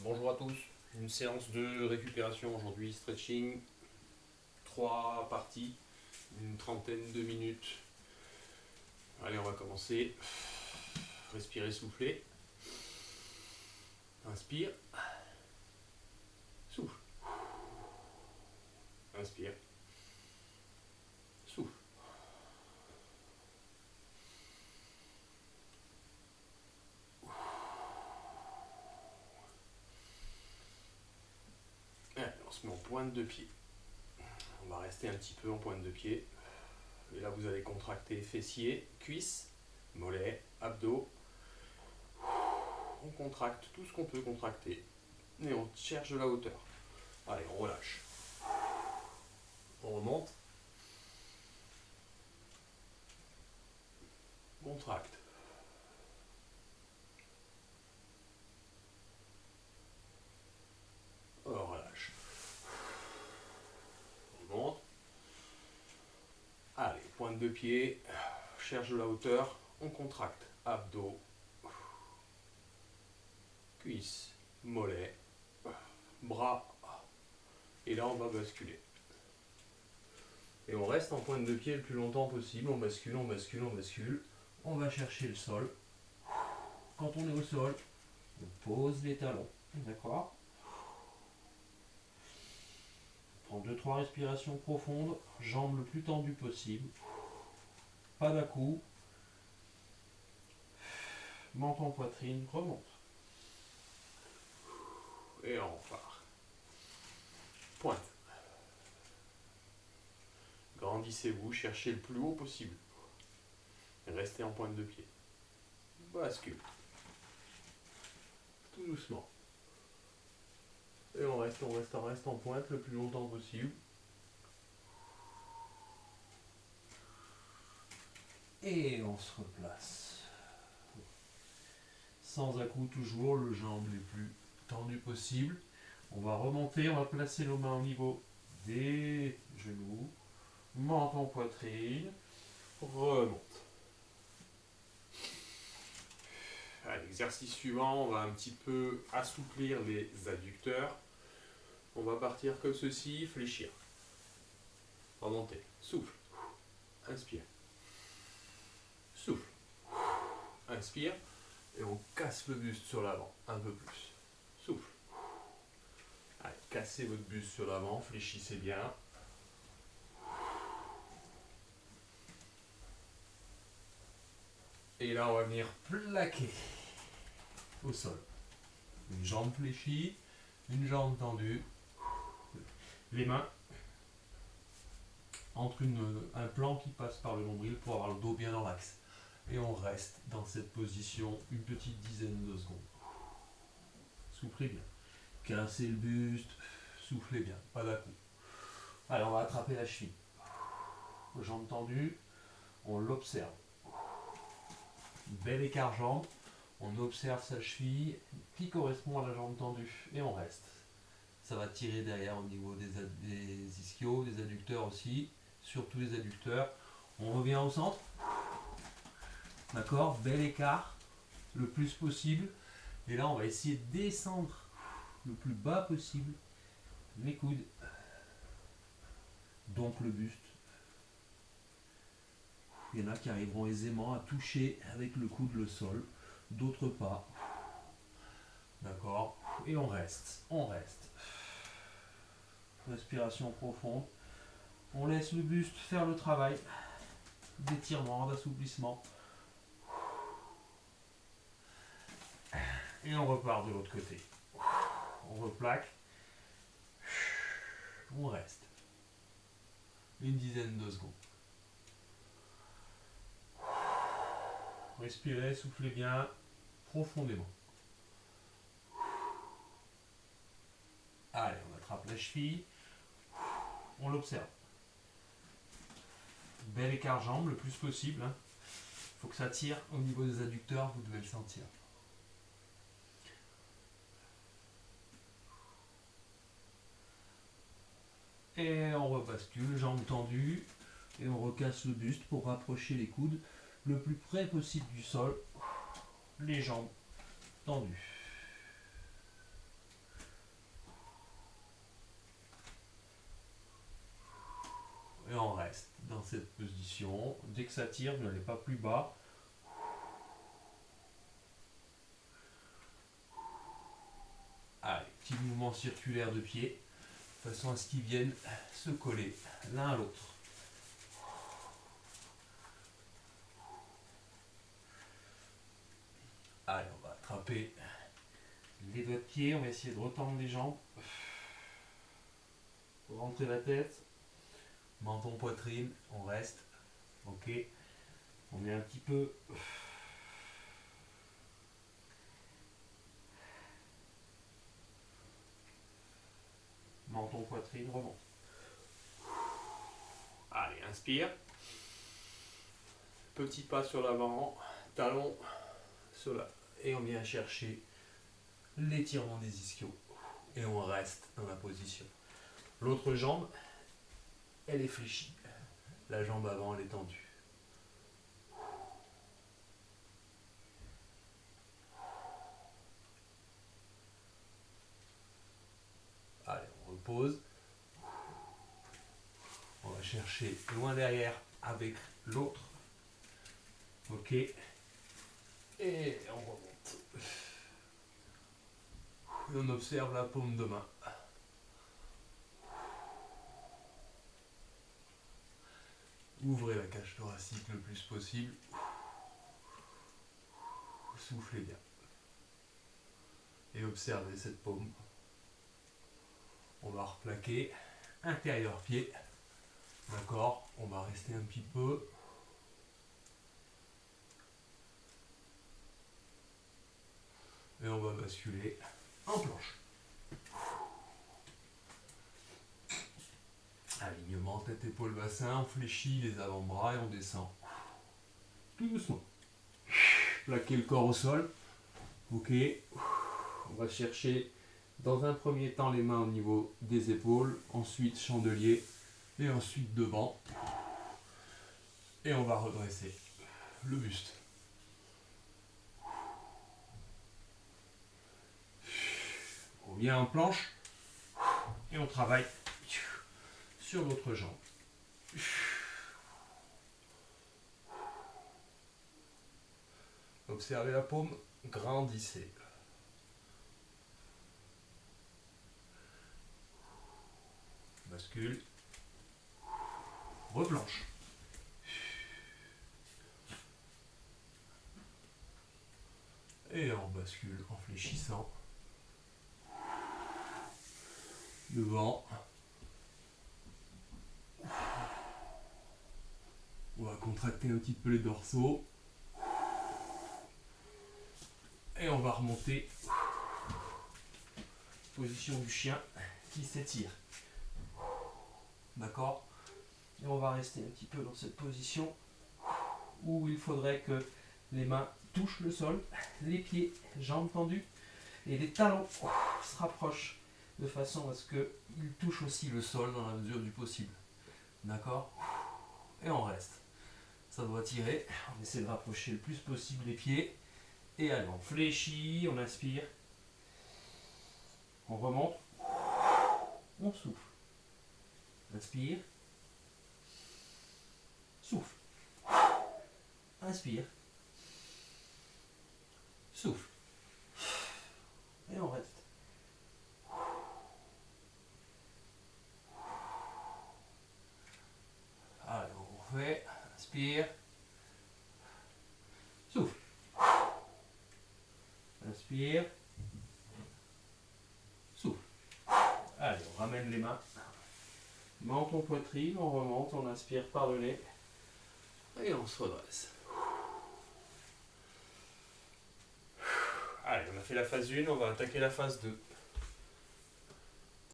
Bonjour à tous, une séance de récupération aujourd'hui, stretching, 3 parties, une trentaine de minutes. Allez, on va commencer. Respirez, soufflez. Inspire, souffle. Inspire, souffle. Allez, on se met en pointe de pied. On va rester un petit peu en pointe de pied. Et là, vous allez contracter fessiers, cuisses, mollets, abdos. On contracte tout ce qu'on peut contracter. Et on cherche de la hauteur. Allez, on relâche. On remonte. Contracte. On relâche. On monte. Allez, pointe de pied. Cherche de la hauteur. On contracte. Abdos. Cuisses. Mollets. Bras. Et là, on va basculer. Et on reste en pointe de pied le plus longtemps possible. On bascule, on bascule, on bascule. On va chercher le sol. Quand on est au sol, on pose les talons. D'accord? On prend 2-3 respirations profondes. Jambes le plus tendues possible. Pas d'à-coups. Menton, poitrine, remonte. Et on repart. Pointe. Grandissez-vous, cherchez le plus haut possible. Restez en pointe de pied. Bascule. Tout doucement. Et on reste en pointe le plus longtemps possible. Et on se replace. Sans à-coups toujours, le jambe les plus tendues possible. On va remonter, on va placer nos mains au niveau des genoux. Menton, poitrine. Remonte. Allez, exercice suivant, on va un petit peu assouplir les adducteurs. On va partir comme ceci, fléchir. Remonter. Souffle. Inspire. Souffle. Inspire. Et on casse le buste sur l'avant. Un peu plus. Souffle. Allez, cassez votre buste sur l'avant. Fléchissez bien. Et là, on va venir plaquer au sol. Une jambe fléchie. Une jambe tendue. Les mains entre un plan qui passe par le nombril pour avoir le dos bien dans l'axe. Et on reste dans cette position une petite dizaine de secondes. Soufflez bien. Cassez le buste. Soufflez bien. Pas d'à-coups. Allez, on va attraper la cheville. Jambes tendues. On l'observe. Bel écart jambe. On observe sa cheville qui correspond à la jambe tendue. Et on reste. Ça va tirer derrière au niveau des ischios, des adducteurs aussi. Surtout les adducteurs. On revient au centre. D'accord? Bel écart. Le plus possible. Et là, on va essayer de descendre le plus bas possible. Les coudes. Donc le buste. Il y en a qui arriveront aisément à toucher avec le coude le sol. D'autres pas. D'accord? Et on reste. On reste. Respiration profonde. On laisse le buste faire le travail d'étirement, d'assouplissement. Et on repart de l'autre côté. On replaque. On reste. Une dizaine de secondes. Respirez, soufflez bien, profondément. Allez, on attrape la cheville. On l'observe. Bel écart jambe le plus possible. Il faut que ça tire au niveau des adducteurs, vous devez le sentir. Et on rebascule, jambes tendues. Et on recasse le buste pour rapprocher les coudes le plus près possible du sol. Les jambes tendues. position. Dès que ça tire, vous n'allez pas plus bas. Allez, petit mouvement circulaire de pied, de façon à ce qu'ils viennent se coller l'un à l'autre. Allez, on va attraper les doigts de pied, on va essayer de retendre les jambes. Rentrer la tête, menton, poitrine, on reste. Ok, on met un petit peu. Menton, poitrine, remonte. Allez, inspire. Petit pas sur l'avant, talon sur la. Et on vient chercher l'étirement des ischios. Et on reste dans la position. L'autre jambe, elle est fléchie. La jambe avant, elle est tendue. Allez, on repose. On va chercher loin derrière avec l'autre. Ok. Et on remonte. Et on observe la paume de main. Ouvrez la cage thoracique le plus possible. Soufflez bien. Et observez cette paume. On va replaquer intérieur pied. D'accord, on va rester un petit peu. Et on va basculer en planche. Alignement tête, épaule, bassin, on fléchit les avant-bras et on descend. Tout doucement. Plaquer le corps au sol. Ok. On va chercher dans un premier temps les mains au niveau des épaules, ensuite chandelier et ensuite devant. Et on va redresser le buste. On vient en planche et on travaille sur l'autre jambe. Observez la paume, grandissez. Bascule. Replanche. Et on bascule en fléchissant. Devant. On va contracter un petit peu les dorsaux. Et on va remonter. Position du chien qui s'étire. D'accord? Et on va rester un petit peu dans cette position où il faudrait que les mains touchent le sol, les pieds, jambes tendues et les talons se rapprochent de façon à ce qu'ils touchent aussi le sol dans la mesure du possible. D'accord? Et on reste. Ça doit tirer. On essaie de rapprocher le plus possible les pieds. Et allez, on fléchit, on inspire. On remonte. On souffle. Inspire. Souffle. Inspire. Souffle. Et on reste. Allez, on refait. Inspire. Souffle. Inspire. Souffle. Allez, on ramène les mains. Menton, poitrine, on remonte, on inspire par le nez. Et on se redresse. Allez, on a fait la phase 1, on va attaquer la phase 2.